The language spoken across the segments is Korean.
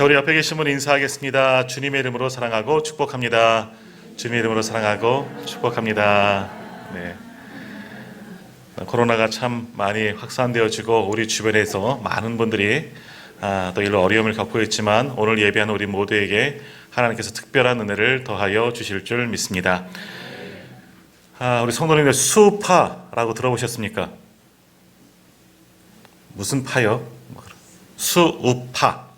자, 우리 옆에 계신 분 인사하겠습니다. 주님의 이름으로 사랑하고 축복합니다. 주님의 이름으로 사랑하고 축복합니다. 네. 코로나가 참 많이 확산되어지고 우리 주변에서 많은 분들이 또 이로 어려움을 겪고 있지만 오늘 예배하는 우리 모두에게 하나님께서 특별한 은혜를 더하여 주실 줄 믿습니다. 우리 성도님들 수파라고 들어보셨습니까? 무슨 파요? 수우파.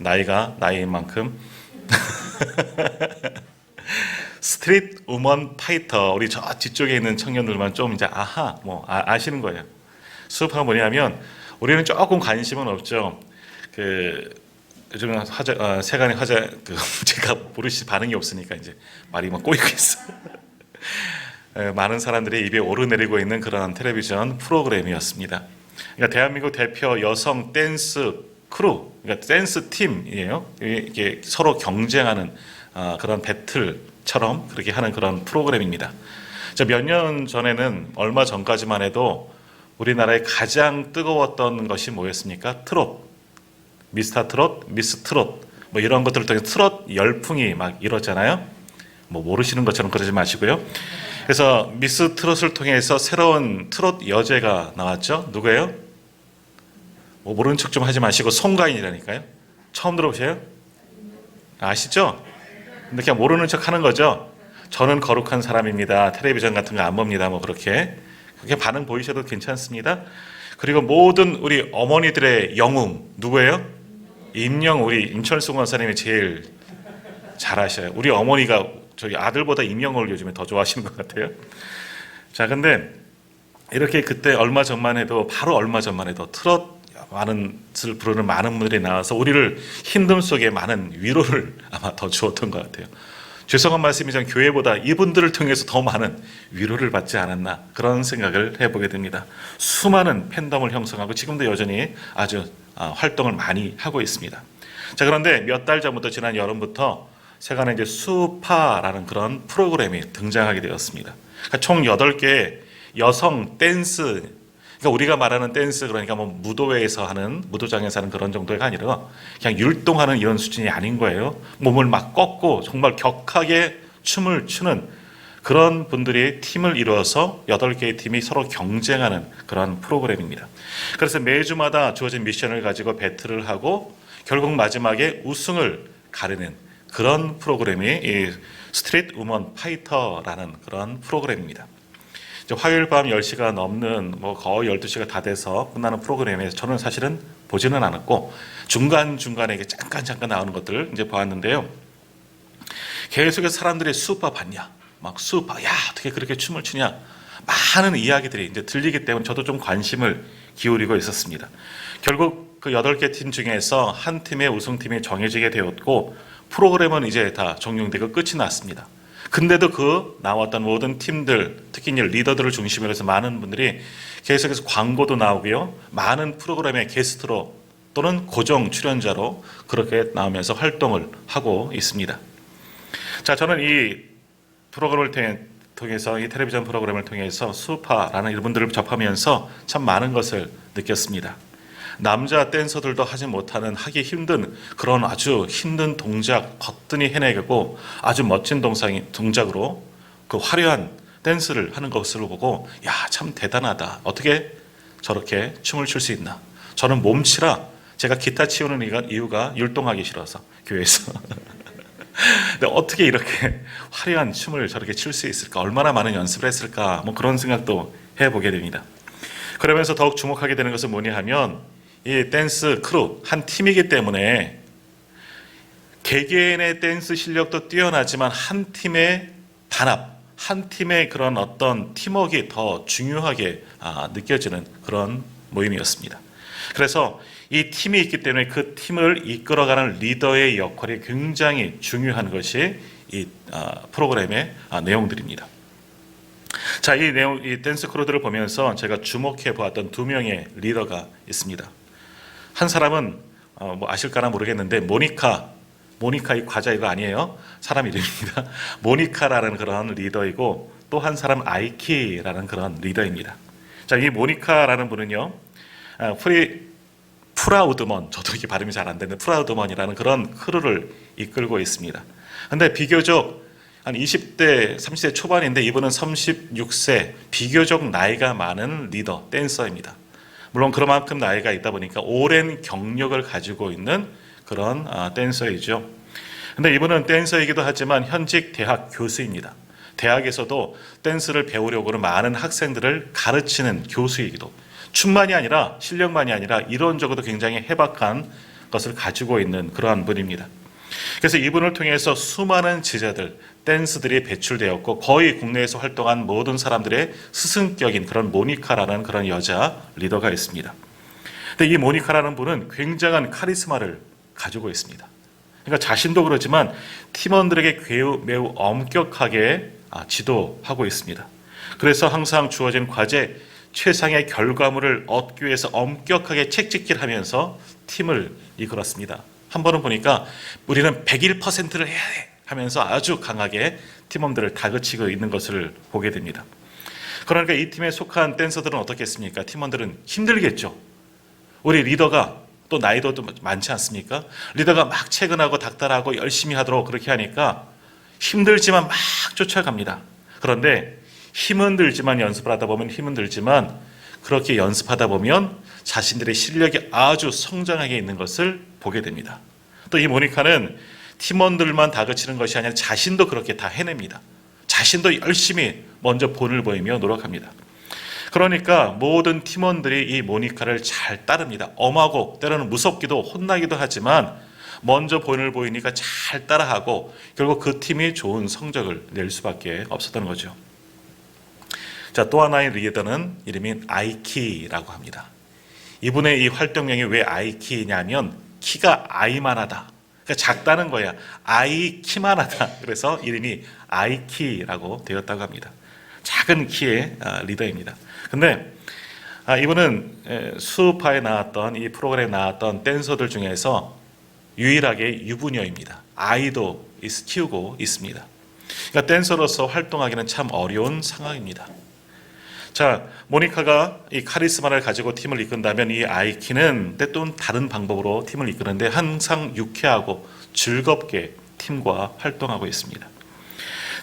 나이가 나이인 만큼 스트릿 우먼 파이터. 우리 저 뒤쪽에 있는 청년들만 좀 이제 아시는 거예요. 수우파가 뭐냐면 우리는 조금 관심은 없죠. 요즘 세간의 화제 제가 모르시 반응이 없으니까 이제 말이 막 꼬이고 있어. 많은 사람들이 입에 오르내리고 있는 그런 텔레비전 프로그램이었습니다. 그러니까 대한민국 대표 여성 댄스 크루, 그러니까 댄스 팀이에요. 이게 서로 경쟁하는 그런 배틀처럼 그렇게 하는 그런 프로그램입니다. 몇 년 전에는 얼마 전까지만 해도 우리나라에 가장 뜨거웠던 것이 뭐였습니까? 트롯, 미스터 트롯, 미스 트롯, 뭐 이런 것들을 통해 트롯 열풍이 막 일었잖아요. 뭐 모르시는 것처럼 그러지 마시고요. 그래서 미스 트롯을 통해서 새로운 트롯 여제가 나왔죠. 누구예요? 뭐 모르는 척 좀 하지 마시고 송가인이라니까요. 처음 들어보세요? 아시죠? 근데 그냥 모르는 척 하는 거죠. 저는 거룩한 사람입니다. 텔레비전 같은 거 안 봅니다. 뭐 그렇게 반응 보이셔도 괜찮습니다. 그리고 모든 우리 어머니들의 영웅 누구예요? 임영. 우리 임철수 권사님이 제일 잘하셔요. 우리 어머니가 저희 아들보다 임영웅을 요즘에 더 좋아하시는 것 같아요. 자, 근데 이렇게 그때 얼마 전만 해도 트롯 많은 을 부르는 많은 분들이 나와서 우리를 힘듦 속에 많은 위로를 아마 더 주었던 것 같아요. 죄송한 말씀이지만 교회보다 이분들을 통해서 더 많은 위로를 받지 않았나 그런 생각을 해보게 됩니다. 수많은 팬덤을 형성하고 지금도 여전히 아주 활동을 많이 하고 있습니다. 자, 그런데 몇 달 전부터 지난 여름부터 세간에 이제 수파라는 그런 프로그램이 등장하게 되었습니다. 그러니까 총 8개의 여성 댄스, 그러니까 우리가 말하는 댄스, 그러니까 뭐 무도회에서 하는, 무도장에서 하는 그런 정도가 아니라 그냥 율동하는 이런 수준이 아닌 거예요. 몸을 막 꺾고 정말 격하게 춤을 추는 그런 분들이 팀을 이루어서 8개의 팀이 서로 경쟁하는 그런 프로그램입니다. 그래서 매주마다 주어진 미션을 가지고 배틀을 하고 결국 마지막에 우승을 가르는 그런 프로그램이 이 스트릿 우먼 파이터라는 그런 프로그램입니다. 화요일 밤 10시가 넘는 뭐 거의 12시가 다 돼서 끝나는 프로그램에서 저는 사실은 보지는 않았고 중간중간에 잠깐 나오는 것들을 이제 보았는데요. 계속해서 사람들이 수우파 봤냐? 막 수우파, 야, 어떻게 그렇게 춤을 추냐? 많은 이야기들이 이제 들리기 때문에 저도 좀 관심을 기울이고 있었습니다. 결국 그 8개 팀 중에서 한 팀의 우승팀이 정해지게 되었고 프로그램은 이제 다 종료되고 끝이 났습니다. 근데도 그 나왔던 모든 팀들, 특히 이제 리더들을 중심으로 해서 많은 분들이 계속해서 광고도 나오고요. 많은 프로그램의 게스트로 또는 고정 출연자로 그렇게 나오면서 활동을 하고 있습니다. 자, 저는 이 프로그램을 통해서, 이 텔레비전 프로그램을 통해서 수파라는 이분들을 접하면서 참 많은 것을 느꼈습니다. 남자 댄서들도 하지 못하는, 하기 힘든 그런 아주 힘든 동작 거뜬히 해내고 아주 멋진 동작으로 그 화려한 댄스를 하는 것을 보고 야, 참 대단하다. 어떻게 저렇게 춤을 출 수 있나. 저는 몸치라 제가 기타 치우는 이유가 율동하기 싫어서 교회에서 근데 어떻게 이렇게 화려한 춤을 저렇게 출 수 있을까. 얼마나 많은 연습을 했을까. 뭐 그런 생각도 해보게 됩니다. 그러면서 더욱 주목하게 되는 것은 뭐냐 하면 이 댄스 크루 한 팀이기 때문에 개개인의 댄스 실력도 뛰어나지만 한 팀의 단합, 한 팀의 그런 어떤 팀워크가 더 중요하게 느껴지는 그런 모임이었습니다. 그래서 이 팀이 있기 때문에 그 팀을 이끌어가는 리더의 역할이 굉장히 중요한 것이 이 프로그램의 내용들입니다. 자, 이 댄스 크루들을 보면서 제가 주목해 보았던 2명의 리더가 있습니다. 한 사람은 뭐 아실까나 모르겠는데 모니카 이 과자 이거 아니에요. 사람 이름입니다. 모니카라는 그런 리더이고 또 한 사람 아이키라는 그런 리더입니다. 자, 이 모니카라는 분은요, 프라우드먼, 저도 이게 발음이 잘 안 되는 프라우드먼이라는 그런 크루를 이끌고 있습니다. 근데 비교적 한 20대, 30대 초반인데 이분은 36세, 비교적 나이가 많은 리더, 댄서입니다. 물론 그만큼 나이가 있다 보니까 오랜 경력을 가지고 있는 그런 댄서이죠. 근데 이분은 댄서이기도 하지만 현직 대학 교수입니다. 대학에서도 댄스를 배우려고는 많은 학생들을 가르치는 교수이기도, 춤만이 아니라 실력만이 아니라 이론적으로도 굉장히 해박한 것을 가지고 있는 그러한 분입니다. 그래서 이분을 통해서 수많은 제자들, 댄스들이 배출되었고 거의 국내에서 활동한 모든 사람들의 스승격인 그런 모니카라는 그런 여자 리더가 있습니다. 근데 이 모니카라는 분은 굉장한 카리스마를 가지고 있습니다. 그러니까 자신도 그렇지만 팀원들에게 매우 엄격하게 지도하고 있습니다. 그래서 항상 주어진 과제, 최상의 결과물을 얻기 위해서 엄격하게 책짓기를 하면서 팀을 이끌었습니다. 한 번은 보니까 우리는 101%를 해야 돼 하면서 아주 강하게 팀원들을 다그치고 있는 것을 보게 됩니다. 그러니까 이 팀에 속한 댄서들은 어떻겠습니까? 팀원들은 힘들겠죠. 우리 리더가 또 나이도 또 많지 않습니까? 리더가 막 퇴근하고 닥달하고 열심히 하도록 그렇게 하니까 힘들지만 막 쫓아갑니다. 그런데 힘은 들지만 연습을 하다 보면 힘은 들지만 그렇게 연습하다 보면 자신들의 실력이 아주 성장하게 있는 것을 보게 됩니다. 또 이 모니카는 팀원들만 다그치는 것이 아니라 자신도 그렇게 다 해냅니다. 자신도 열심히 먼저 본을 보이며 노력합니다. 그러니까 모든 팀원들이 이 모니카를 잘 따릅니다. 엄하고 때로는 무섭기도 혼나기도 하지만 먼저 본을 보이니까 잘 따라하고 결국 그 팀이 좋은 성적을 낼 수밖에 없었던 거죠. 자, 또 하나의 리더는 이름이 아이키라고 합니다. 이분의 이 활동명이 왜 아이키냐면 키가 아이만하다. 그러니까 작다는 거야. 아이 키만하다. 그래서 이름이 아이키라고 되었다고 합니다. 작은 키의 리더입니다. 근데 이분은 수우파에 나왔던 이 프로그램에 나왔던 댄서들 중에서 유일하게 유부녀입니다. 아이도 키우고 있습니다. 그러니까 댄서로서 활동하기는 참 어려운 상황입니다. 자, 모니카가 이 카리스마를 가지고 팀을 이끈다면 이 아이키는 때또 다른 방법으로 팀을 이끄는데 항상 유쾌하고 즐겁게 팀과 활동하고 있습니다.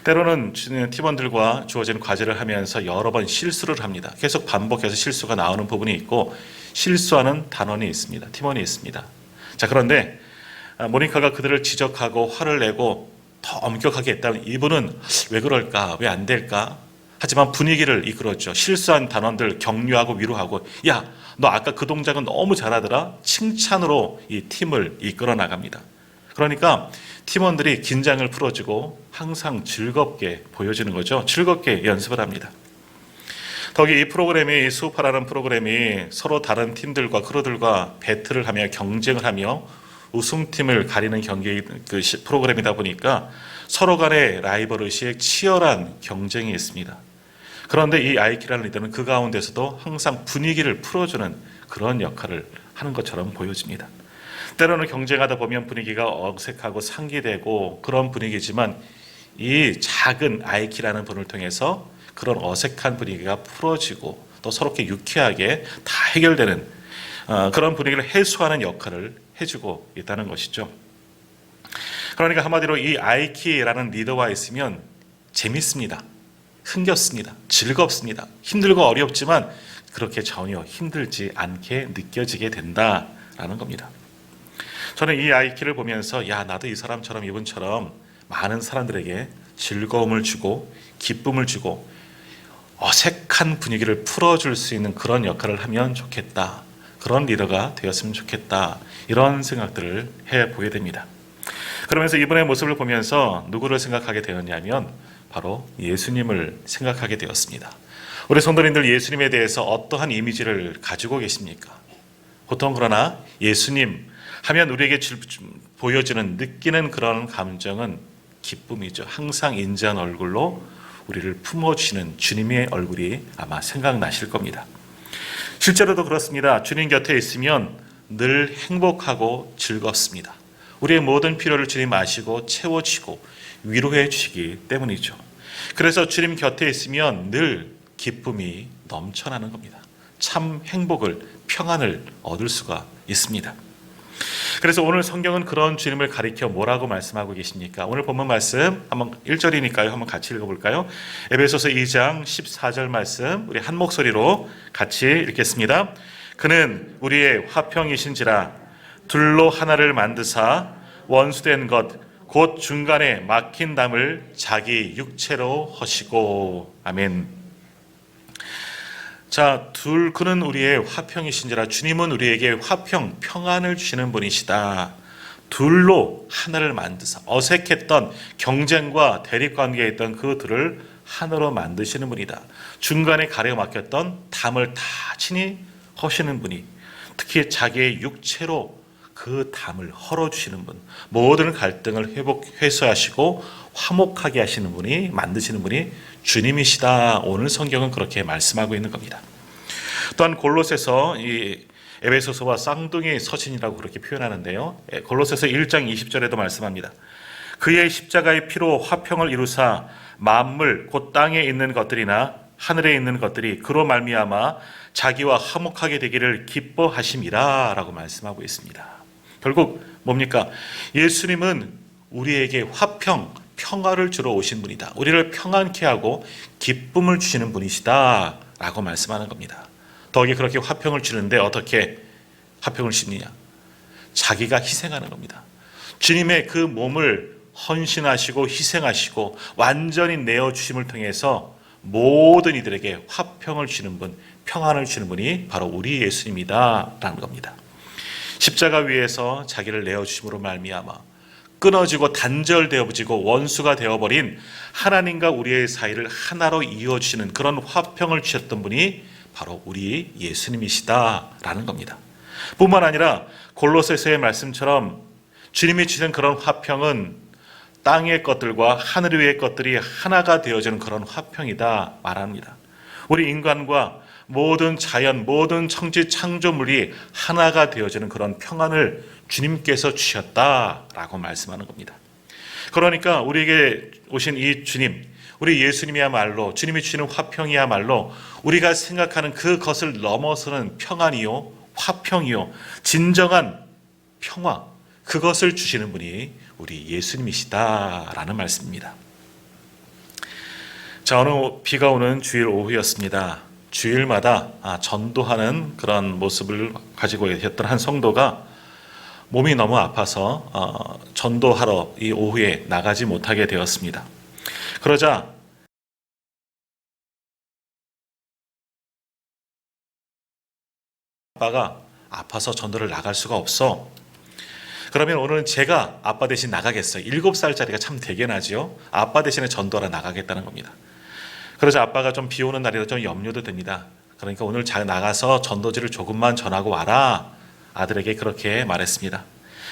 때로는 팀원들과 주어진 과제를 하면서 여러 번 실수를 합니다. 계속 반복해서 실수가 나오는 부분이 있고 실수하는 단원이 있습니다. 팀원이 있습니다. 자, 그런데 모니카가 그들을 지적하고 화를 내고 더 엄격하게 했다면 이분은 왜 그럴까? 왜 안 될까? 하지만 분위기를 이끌었죠. 실수한 단원들 격려하고 위로하고, 야, 너 아까 그 동작은 너무 잘하더라. 칭찬으로 이 팀을 이끌어 나갑니다. 그러니까 팀원들이 긴장을 풀어주고 항상 즐겁게 보여지는 거죠. 즐겁게 연습을 합니다. 더기 이 프로그램이 수우파라는 프로그램이 서로 다른 팀들과 크루들과 배틀을 하며 경쟁을 하며 우승팀을 가리는 경기 프로그램이다 보니까 서로 간의 라이벌 의식, 치열한 경쟁이 있습니다. 그런데 이 아이키라는 리더는 그 가운데서도 항상 분위기를 풀어주는 그런 역할을 하는 것처럼 보여집니다. 때로는 경쟁하다 보면 분위기가 어색하고 상기되고 그런 분위기지만 이 작은 아이키라는 분을 통해서 그런 어색한 분위기가 풀어지고 또 서로께 유쾌하게 다 해결되는 그런 분위기를 해소하는 역할을 해주고 있다는 것이죠. 그러니까 한마디로 이 아이키라는 리더와 있으면 재밌습니다. 흥겹습니다. 즐겁습니다. 힘들고 어렵지만 그렇게 전혀 힘들지 않게 느껴지게 된다라는 겁니다. 저는 이 아이키를 보면서 야, 나도 이 사람처럼 이분처럼 많은 사람들에게 즐거움을 주고 기쁨을 주고 어색한 분위기를 풀어줄 수 있는 그런 역할을 하면 좋겠다. 그런 리더가 되었으면 좋겠다. 이런 생각들을 해보게 됩니다. 그러면서 이분의 모습을 보면서 누구를 생각하게 되었냐면 바로 예수님을 생각하게 되었습니다. 우리 성도님들 예수님에 대해서 어떠한 이미지를 가지고 계십니까? 보통 그러나 예수님 하면 우리에게 보여지는 느끼는 그런 감정은 기쁨이죠. 항상 인자한 얼굴로 우리를 품어주시는 주님의 얼굴이 아마 생각나실 겁니다. 실제로도 그렇습니다. 주님 곁에 있으면 늘 행복하고 즐겁습니다. 우리의 모든 필요를 주님 아시고 채워주시고 위로해 주시기 때문이죠. 그래서 주님 곁에 있으면 늘 기쁨이 넘쳐나는 겁니다. 참 행복을, 평안을 얻을 수가 있습니다. 그래서 오늘 성경은 그런 주님을 가리켜 뭐라고 말씀하고 계십니까? 오늘 본문 말씀 한번 1절이니까요. 한번 같이 읽어볼까요? 에베소서 2장 14절 말씀 우리 한 목소리로 같이 읽겠습니다. 그는 우리의 화평이신지라 둘로 하나를 만드사 원수된 것 곧 중간에 막힌 담을 자기 육체로 허시고. 아멘. 자, 그는 우리의 화평이신지라. 주님은 우리에게 화평, 평안을 주시는 분이시다. 둘로 하나를 만드사 어색했던 경쟁과 대립관계에 있던 그 둘을 하나로 만드시는 분이다. 중간에 가려 막혔던 담을 다 친히 허시는 분이, 특히 자기의 육체로 그 담을 헐어주시는 분, 모든 갈등을 해소하시고 화목하게 하시는 분이, 만드시는 분이 주님이시다. 오늘 성경은 그렇게 말씀하고 있는 겁니다. 또한 골로새서 이 에베소서와 쌍둥이 서신이라고 그렇게 표현하는데요. 골로새서 1장 20절에도 말씀합니다. 그의 십자가의 피로 화평을 이루사 만물 곧 땅에 있는 것들이나 하늘에 있는 것들이 그로 말미암아 자기와 화목하게 되기를 기뻐하심이라 라고 말씀하고 있습니다. 결국 뭡니까? 예수님은 우리에게 화평, 평화를 주러 오신 분이다. 우리를 평안케 하고 기쁨을 주시는 분이시다 라고 말씀하는 겁니다. 더욱이 그렇게 화평을 주는데 어떻게 화평을 주느냐? 자기가 희생하는 겁니다. 주님의 그 몸을 헌신하시고 희생하시고 완전히 내어주심을 통해서 모든 이들에게 화평을 주시는 분, 평안을 주시는 분이 바로 우리 예수님이다 라는 겁니다. 십자가 위에서 자기를 내어주심으로 말미암아 끊어지고 단절되어지고 원수가 되어버린 하나님과 우리의 사이를 하나로 이어주시는 그런 화평을 주셨던 분이 바로 우리 예수님이시다라는 겁니다. 뿐만 아니라 골로새서의 말씀처럼 주님이 주신 그런 화평은 땅의 것들과 하늘 위의 것들이 하나가 되어지는 그런 화평이다 말합니다. 우리 인간과 모든 자연, 모든 천지 창조물이 하나가 되어지는 그런 평안을 주님께서 주셨다라고 말씀하는 겁니다. 그러니까 우리에게 오신 이 주님, 우리 예수님이야말로, 주님이 주시는 화평이야말로 우리가 생각하는 그것을 넘어서는 평안이요, 화평이요, 진정한 평화, 그것을 주시는 분이 우리 예수님이시다라는 말씀입니다. 자, 어느 비가 오는 주일 오후였습니다. 주일마다 전도하는 그런 모습을 가지고 계셨던 한 성도가 몸이 너무 아파서 전도하러 이 오후에 나가지 못하게 되었습니다. 그러자 아빠가 아파서 전도를 나갈 수가 없어. 그러면 오늘은 제가 아빠 대신 나가겠어요. 7살짜리가 참 대견하지요. 아빠 대신에 전도하러 나가겠다는 겁니다. 그러자 아빠가 좀 비 오는 날이라 좀 염려도 됩니다. 그러니까 오늘 잘 나가서 전도지를 조금만 전하고 와라. 아들에게 그렇게 말했습니다.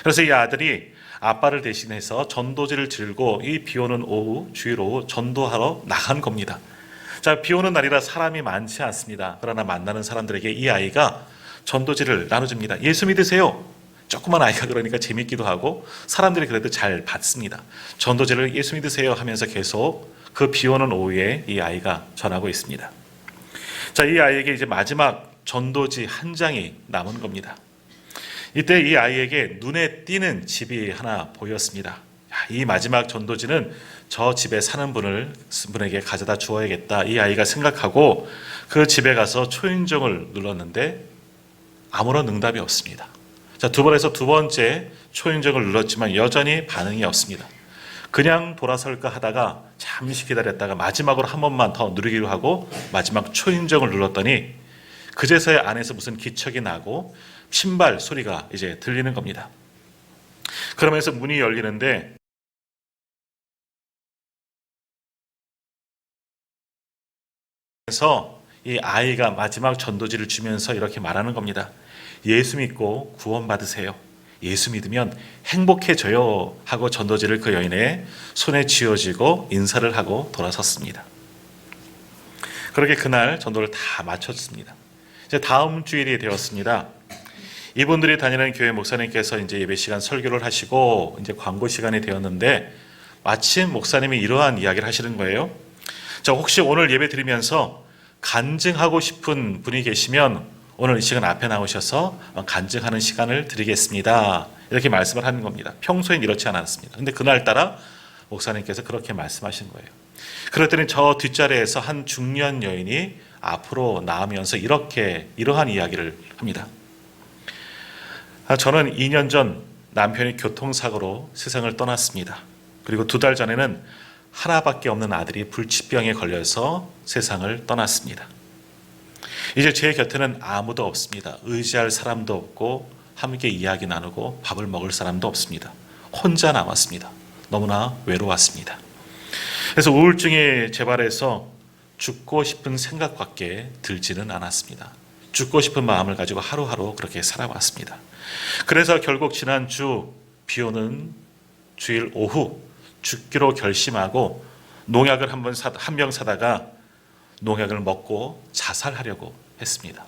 그래서 이 아들이 아빠를 대신해서 전도지를 들고 이 비 오는 오후, 주일 오후 전도하러 나간 겁니다. 자, 비 오는 날이라 사람이 많지 않습니다. 그러나 만나는 사람들에게 이 아이가 전도지를 나눠줍니다. 예수 믿으세요. 조그만 아이가 그러니까 재밌기도 하고 사람들이 그래도 잘 받습니다. 전도지를 예수 믿으세요 하면서 계속 그 비 오는 오후에 이 아이가 전하고 있습니다. 자, 이 아이에게 이제 마지막 전도지 한 장이 남은 겁니다. 이때 이 아이에게 눈에 띄는 집이 하나 보였습니다. 이 마지막 전도지는 저 집에 사는 분에게 가져다 주어야겠다. 이 아이가 생각하고 그 집에 가서 초인종을 눌렀는데 아무런 응답이 없습니다. 자, 두 번에서 두 번째 초인종을 눌렀지만 여전히 반응이 없습니다. 그냥 돌아설까 하다가 잠시 기다렸다가 마지막으로 한 번만 더 누르기로 하고 마지막 초인종을 눌렀더니 그제서야 안에서 무슨 기척이 나고 신발 소리가 이제 들리는 겁니다. 그러면서 문이 열리는데 그래서 이 아이가 마지막 전도지를 주면서 이렇게 말하는 겁니다. 예수 믿고 구원 받으세요. 예수 믿으면 행복해져요 하고 전도지를 그 여인의 손에 쥐어쥐고 인사를 하고 돌아섰습니다. 그렇게 그날 전도를 다 마쳤습니다. 이제 다음 주일이 되었습니다. 이분들이 다니는 교회 목사님께서 이제 예배 시간 설교를 하시고 이제 광고 시간이 되었는데 마침 목사님이 이러한 이야기를 하시는 거예요. 자, 혹시 오늘 예배 드리면서 간증하고 싶은 분이 계시면 오늘 이 시간 앞에 나오셔서 간증하는 시간을 드리겠습니다. 이렇게 말씀을 하는 겁니다. 평소엔 이렇지 않았습니다. 근데 그날따라 목사님께서 그렇게 말씀하신 거예요. 그랬더니 저 뒷자리에서 한 중년 여인이 앞으로 나오면서 이러한 이야기를 합니다. 저는 2년 전 남편이 교통사고로 세상을 떠났습니다. 그리고 2달 전에는 하나밖에 없는 아들이 불치병에 걸려서 세상을 떠났습니다. 이제 제 곁에는 아무도 없습니다. 의지할 사람도 없고 함께 이야기 나누고 밥을 먹을 사람도 없습니다. 혼자 남았습니다. 너무나 외로웠습니다. 그래서 우울증이 재발해서 죽고 싶은 생각밖에 들지는 않았습니다. 죽고 싶은 마음을 가지고 하루하루 그렇게 살아왔습니다. 그래서 결국 지난주 비 오는 주일 오후 죽기로 결심하고 농약을 한 병 사다가 농약을 먹고 자살하려고 했습니다.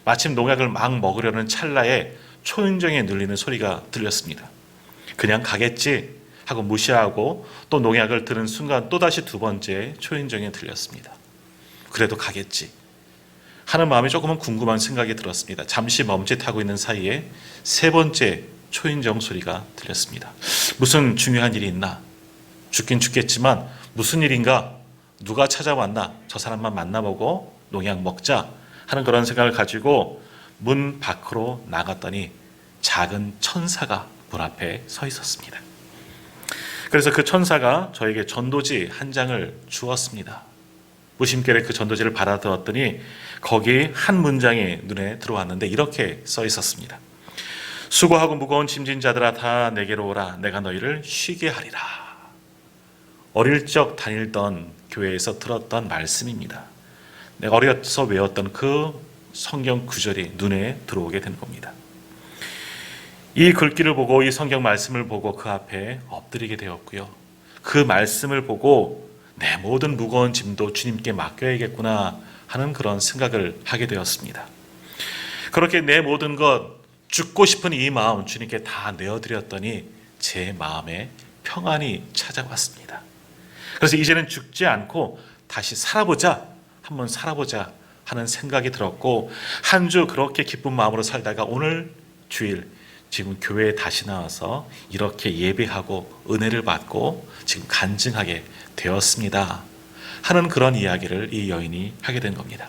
마침 농약을 막 먹으려는 찰나에 초인종에 눌리는 소리가 들렸습니다. 그냥 가겠지 하고 무시하고 또 농약을 들은 순간 또다시 2번째 초인종에 들렸습니다. 그래도 가겠지 하는 마음이 조금은 궁금한 생각이 들었습니다. 잠시 멈칫하고 있는 사이에 3번째 초인종 소리가 들렸습니다. 무슨 중요한 일이 있나? 죽긴 죽겠지만 무슨 일인가? 누가 찾아왔나? 저 사람만 만나보고 농약 먹자 하는 그런 생각을 가지고 문 밖으로 나갔더니 작은 천사가 문 앞에 서 있었습니다. 그래서 그 천사가 저에게 전도지 한 장을 주었습니다. 무심결에 그 전도지를 받아들었더니 거기 한 문장이 눈에 들어왔는데 이렇게 써 있었습니다. 수고하고 무거운 짐진 자들아 다 내게로 오라. 내가 너희를 쉬게 하리라. 어릴 적 다니던 교회에서 들었던 말씀입니다. 내가 어려서 외웠던 그 성경 구절이 눈에 들어오게 된 겁니다. 이 글귀를 보고 이 성경 말씀을 보고 그 앞에 엎드리게 되었고요. 그 말씀을 보고 내 모든 무거운 짐도 주님께 맡겨야겠구나 하는 그런 생각을 하게 되었습니다. 그렇게 내 모든 것 죽고 싶은 이 마음 주님께 다 내어드렸더니 제 마음에 평안이 찾아왔습니다. 그래서 이제는 죽지 않고 다시 한번 살아보자 하는 생각이 들었고 한 주 그렇게 기쁜 마음으로 살다가 오늘 주일 지금 교회에 다시 나와서 이렇게 예배하고 은혜를 받고 지금 간증하게 되었습니다 하는 그런 이야기를 이 여인이 하게 된 겁니다.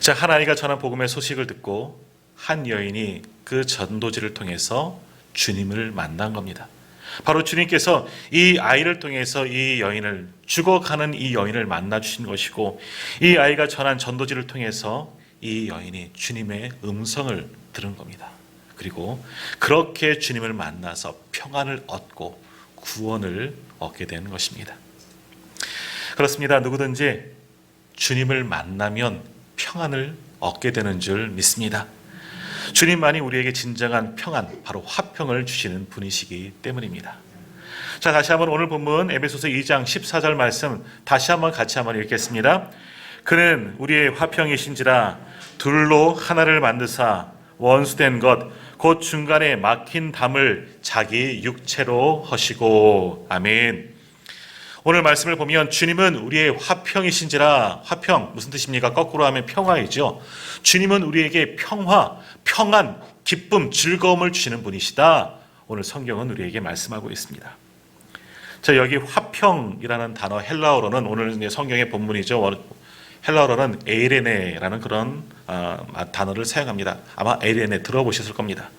자, 한 아이가 전한 복음의 소식을 듣고 한 여인이 그 전도지를 통해서 주님을 만난 겁니다. 바로 주님께서 이 아이를 통해서 이 여인을 죽어가는 이 여인을 만나 주신 것이고 이 아이가 전한 전도지를 통해서 이 여인이 주님의 음성을 들은 겁니다. 그리고 그렇게 주님을 만나서 평안을 얻고 구원을 얻게 된 것입니다. 그렇습니다. 누구든지 주님을 만나면 평안을 얻게 되는 줄 믿습니다. 주님만이 우리에게 진정한 평안, 바로 화평을 주시는 분이시기 때문입니다. 자, 다시 한번 오늘 본문 에베소서 2장 14절 말씀 다시 한번 같이 한번 읽겠습니다. 그는 우리의 화평이신지라 둘로 하나를 만드사 원수된 것 곧 중간에 막힌 담을 자기 육체로 하시고. 아멘. 오늘 말씀을 보면 주님은 우리의 화평이신지라. 화평 무슨 뜻입니까? 거꾸로 하면 평화이죠. 주님은 우리에게 평화, 평안, 기쁨, 즐거움을 주시는 분이시다. 오늘 성경은 우리에게 말씀하고 있습니다. 자, 여기 화평이라는 단어 헬라어로는 오늘 이제 성경의 본문이죠. 헬라어로는 에이레네라는 그런 단어를 사용합니다. 아마 에이레네 들어보셨을 겁니다.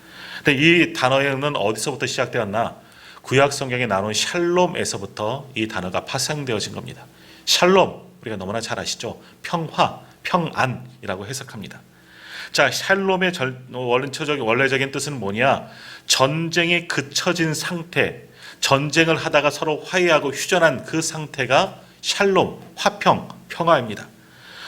근데 이 단어는 어디서부터 시작되었나? 구약 성경에 나온 샬롬에서부터 이 단어가 파생되어진 겁니다. 샬롬, 우리가 너무나 잘 아시죠? 평화, 평안이라고 해석합니다. 자, 샬롬의 원래적인 뜻은 뭐냐? 전쟁이 그쳐진 상태, 전쟁을 하다가 서로 화해하고 휴전한 그 상태가 샬롬, 화평, 평화입니다.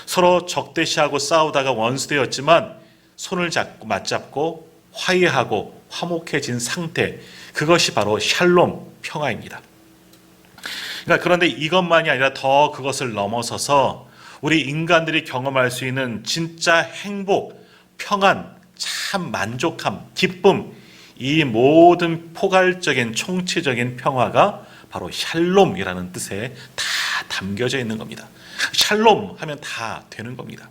서로 적대시하고 싸우다가 원수되었지만 손을 잡고 맞잡고 화해하고 화목해진 상태, 그것이 바로 샬롬, 평화입니다. 그러니까 그런데 이것만이 아니라 더 그것을 넘어서서 우리 인간들이 경험할 수 있는 진짜 행복, 평안, 참 만족함, 기쁨, 이 모든 포괄적인 총체적인 평화가 바로 샬롬이라는 뜻에 다 담겨져 있는 겁니다. 샬롬 하면 다 되는 겁니다.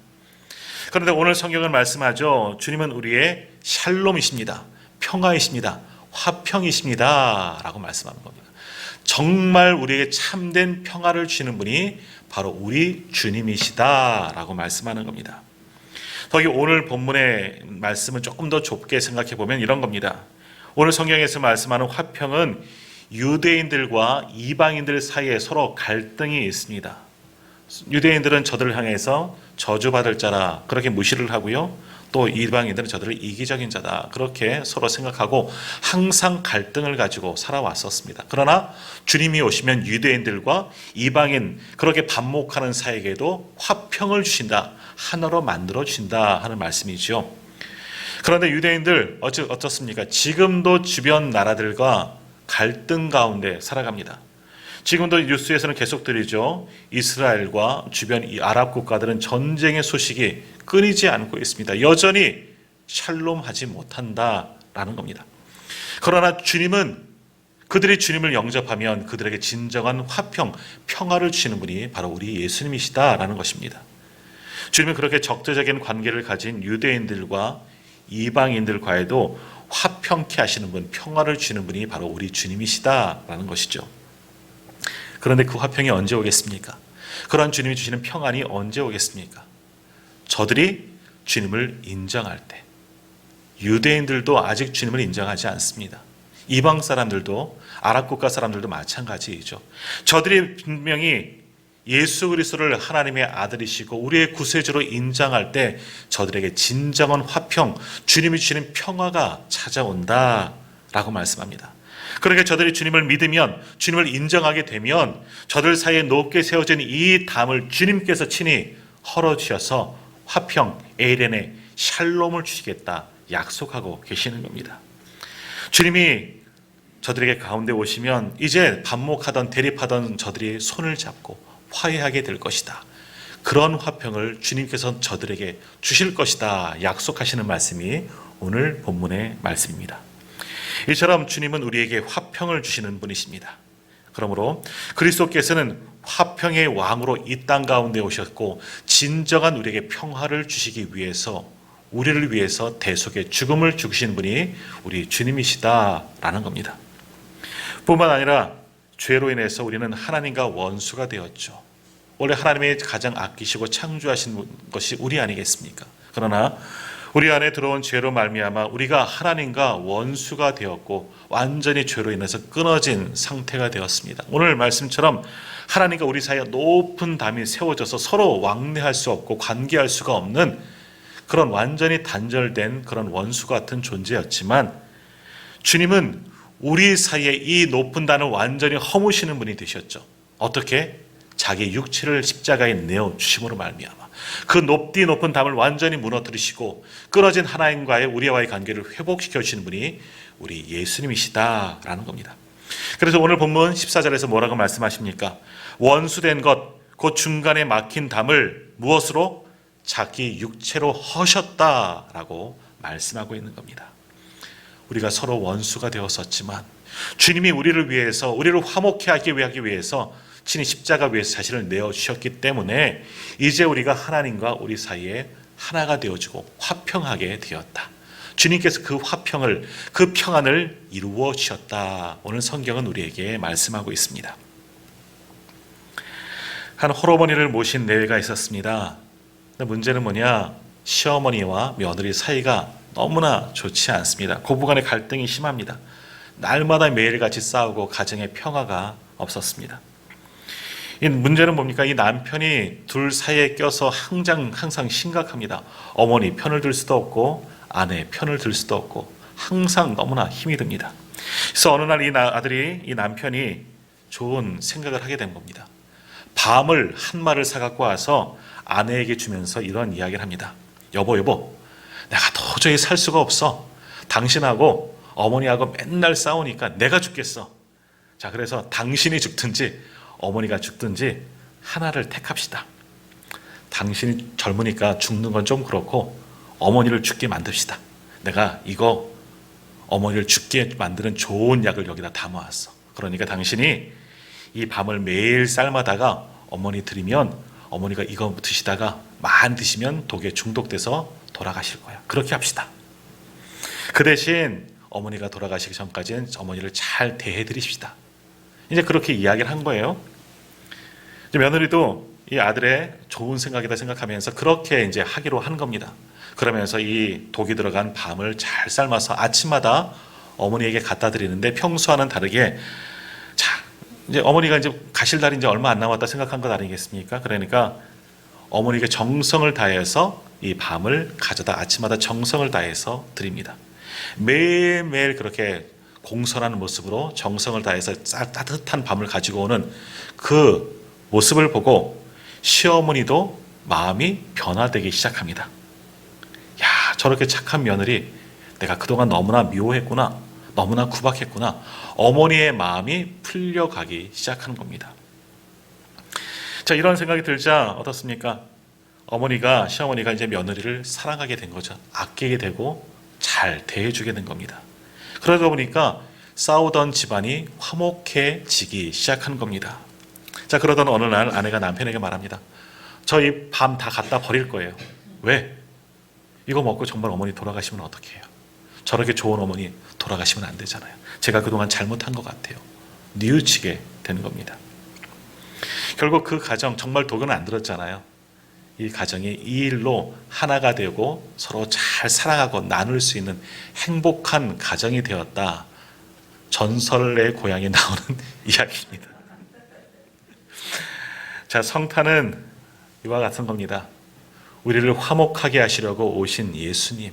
그런데 오늘 성경은 말씀하죠. 주님은 우리의 샬롬이십니다. 평화이십니다. 화평이십니다. 라고 말씀하는 겁니다. 정말 우리에게 참된 평화를 주시는 분이 바로 우리 주님이시다 라고 말씀하는 겁니다. 더욱이 오늘 본문의 말씀을 조금 더 좁게 생각해 보면 이런 겁니다. 오늘 성경에서 말씀하는 화평은 유대인들과 이방인들 사이에 서로 갈등이 있습니다. 유대인들은 저들을 향해서 저주받을 자라 그렇게 무시를 하고요. 또 이방인들은 저들을 이기적인 자다 그렇게 서로 생각하고 항상 갈등을 가지고 살아왔었습니다. 그러나 주님이 오시면 유대인들과 이방인 그렇게 반목하는 사이에게도 화평을 주신다. 하나로 만들어 주신다 하는 말씀이죠. 그런데 유대인들 어떻습니까? 지금도 주변 나라들과 갈등 가운데 살아갑니다. 지금도 뉴스에서는 계속 들리죠. 이스라엘과 주변 이 아랍 국가들은 전쟁의 소식이 끊이지 않고 있습니다. 여전히 샬롬하지 못한다라는 겁니다. 그러나 주님은 그들이 주님을 영접하면 그들에게 진정한 화평, 평화를 주시는 분이 바로 우리 예수님이시다라는 것입니다. 주님은 그렇게 적대적인 관계를 가진 유대인들과 이방인들과에도 화평케 하시는 분, 평화를 주시는 분이 바로 우리 주님이시다라는 것이죠. 그런데 그 화평이 언제 오겠습니까? 그러한 주님이 주시는 평안이 언제 오겠습니까? 저들이 주님을 인정할 때. 유대인들도 아직 주님을 인정하지 않습니다. 이방 사람들도 아랍 국가 사람들도 마찬가지이죠. 저들이 분명히 예수 그리스도를 하나님의 아들이시고 우리의 구세주로 인정할 때 저들에게 진정한 화평, 주님이 주시는 평화가 찾아온다라고 말씀합니다. 그러니까 저들이 주님을 믿으면, 주님을 인정하게 되면 저들 사이에 높게 세워진 이 담을 주님께서 친히 헐어주셔서 화평, 에이레네, 샬롬을 주시겠다 약속하고 계시는 겁니다. 주님이 저들에게 가운데 오시면 이제 반목하던 대립하던 저들이 손을 잡고 화해하게 될 것이다. 그런 화평을 주님께서 저들에게 주실 것이다 약속하시는 말씀이 오늘 본문의 말씀입니다. 이처럼 주님은 우리에게 화평을 주시는 분이십니다. 그러므로 그리스도께서는 화평의 왕으로 이 땅 가운데 오셨고 진정한 우리에게 평화를 주시기 위해서 우리를 위해서 대속의 죽음을 죽으신 분이 우리 주님이시다라는 겁니다. 뿐만 아니라 죄로 인해서 우리는 하나님과 원수가 되었죠. 원래 하나님이 가장 아끼시고 창조하신 것이 우리 아니겠습니까? 그러나 우리 안에 들어온 죄로 말미암아 우리가 하나님과 원수가 되었고 완전히 죄로 인해서 끊어진 상태가 되었습니다. 오늘 말씀처럼 하나님과 우리 사이에 높은 담이 세워져서 서로 왕래할 수 없고 관계할 수가 없는 그런 완전히 단절된 그런 원수 같은 존재였지만 주님은 우리 사이에 이 높은 담을 완전히 허무시는 분이 되셨죠. 어떻게? 자기 육체를 십자가에 내어주심으로 말미암아 그 높은 담을 완전히 무너뜨리시고 끊어진 하나님과의 우리와의 관계를 회복시켜 주시는 분이 우리 예수님이시다라는 겁니다. 그래서 오늘 본문 14절에서 뭐라고 말씀하십니까? 원수된 것, 그 중간에 막힌 담을 무엇으로? 자기 육체로 허셨다라고 말씀하고 있는 겁니다. 우리가 서로 원수가 되었었지만 주님이 우리를 위해서 우리를 화목케 하기 위해서 친히 십자가 위에서 자신을 내어주셨기 때문에 이제 우리가 하나님과 우리 사이에 하나가 되어지고 화평하게 되었다. 주님께서 그 화평을, 그 평안을 이루어 주셨다. 오늘 성경은 우리에게 말씀하고 있습니다. 한 홀어머니를 모신 내외가 있었습니다. 근데 문제는 뭐냐? 시어머니와 며느리 사이가 너무나 좋지 않습니다. 고부간의 갈등이 심합니다. 날마다 매일같이 싸우고 가정의 평화가 없었습니다. 이 문제는 뭡니까? 이 남편이 둘 사이에 껴서 항상 심각합니다. 어머니 편을 들 수도 없고 아내 편을 들 수도 없고 항상 너무나 힘이 듭니다. 그래서 어느 날 이 남편이 좋은 생각을 하게 된 겁니다. 밤을 한 마리를 사갖고 와서 아내에게 주면서 이런 이야기를 합니다. 여보, 내가 도저히 살 수가 없어. 당신하고 어머니하고 맨날 싸우니까 내가 죽겠어. 자, 그래서 당신이 죽든지 어머니가 죽든지 하나를 택합시다. 당신이 젊으니까 죽는 건 좀 그렇고 어머니를 죽게 만듭시다. 내가 이거 어머니를 죽게 만드는 좋은 약을 여기다 담아왔어. 그러니까 당신이 이 밤을 매일 삶아다가 어머니 드리면 어머니가 이거 드시다가 많이 드시면 독에 중독돼서 돌아가실 거야. 그렇게 합시다. 그 대신 어머니가 돌아가시기 전까지는 어머니를 잘 대해드립시다. 이제 그렇게 이야기를 한 거예요. 이제 며느리도 이 아들의 좋은 생각이다 생각하면서 그렇게 이제 하기로 한 겁니다. 그러면서 이 독이 들어간 밤을 잘 삶아서 아침마다 어머니에게 갖다 드리는데 평소와는 다르게 자, 이제 어머니가 이제 가실 날이 이제 얼마 안 남았다 생각한 것 아니겠습니까? 그러니까 어머니에게 정성을 다해서 이 밤을 가져다 아침마다 정성을 다해서 드립니다. 매일매일 그렇게 공손한 모습으로 정성을 다해서 따뜻한 밤을 가지고 오는 그 모습을 보고 시어머니도 마음이 변화되기 시작합니다. 야, 저렇게 착한 며느리 내가 그동안 너무나 미워했구나, 너무나 구박했구나. 어머니의 마음이 풀려가기 시작하는 겁니다. 자, 이런 생각이 들자 어떻습니까? 어머니가, 시어머니가 이제 며느리를 사랑하게 된 거죠. 아끼게 되고 잘 대해주게 된 겁니다. 그러다 보니까 싸우던 집안이 화목해지기 시작한 겁니다. 자, 그러던 어느 날 아내가 남편에게 말합니다. 저 이 밤 다 갖다 버릴 거예요. 왜? 이거 먹고 정말 어머니 돌아가시면 어떡해요? 저렇게 좋은 어머니 돌아가시면 안 되잖아요. 제가 그동안 잘못한 것 같아요. 뉘우치게 되는 겁니다. 결국 그 가정 정말 독은 안 들었잖아요. 이 가정이 이 일로 하나가 되고 서로 잘 사랑하고 나눌 수 있는 행복한 가정이 되었다. 전설의 고향에 나오는 이야기입니다. 자, 성탄은 이와 같은 겁니다. 우리를 화목하게 하시려고 오신 예수님.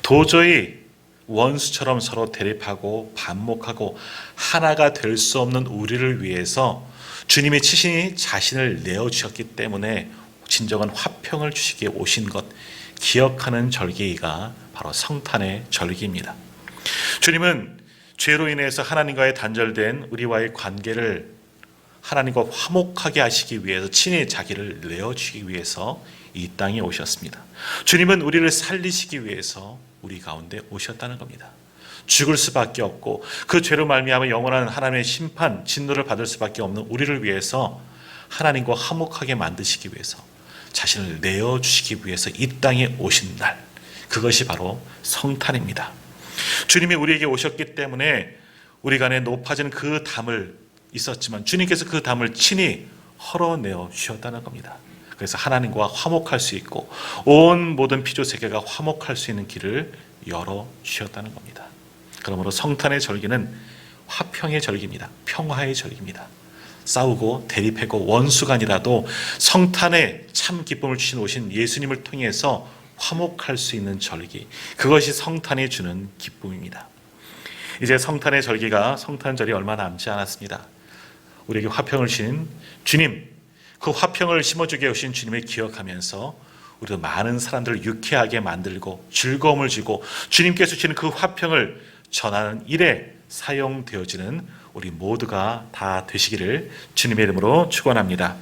도저히 원수처럼 서로 대립하고 반목하고 하나가 될 수 없는 우리를 위해서 주님이 친히 자신을 내어주셨기 때문에 진정한 화평을 주시기에 오신 것 기억하는 절기가 바로 성탄의 절기입니다. 주님은 죄로 인해서 하나님과의 단절된 우리와의 관계를 하나님과 화목하게 하시기 위해서 친히 자기를 내어주기 위해서 이 땅에 오셨습니다. 주님은 우리를 살리시기 위해서 우리 가운데 오셨다는 겁니다. 죽을 수밖에 없고 그 죄로 말미암아 영원한 하나님의 심판, 진노를 받을 수밖에 없는 우리를 위해서 하나님과 화목하게 만드시기 위해서 자신을 내어주시기 위해서 이 땅에 오신 날, 그것이 바로 성탄입니다. 주님이 우리에게 오셨기 때문에 우리 간에 높아진 그 담을 있었지만 주님께서 그 담을 친히 헐어내어 주셨다는 겁니다. 그래서 하나님과 화목할 수 있고 온 모든 피조 세계가 화목할 수 있는 길을 열어 주셨다는 겁니다. 그러므로 성탄의 절기는 화평의 절기입니다. 평화의 절기입니다. 싸우고 대립하고 원수간이라도 성탄에 참 기쁨을 주신 오신 예수님을 통해서 화목할 수 있는 절기, 그것이 성탄이 주는 기쁨입니다. 이제 성탄의 절기가 성탄절이 얼마 남지 않았습니다. 우리에게 화평을 주신 주님, 그 화평을 심어주게 하신 주님을 기억하면서 우리도 많은 사람들을 유쾌하게 만들고 즐거움을 주고 주님께서 주시는 그 화평을 전하는 일에 사용되어지는 우리 모두가 다 되시기를 주님의 이름으로 축원합니다.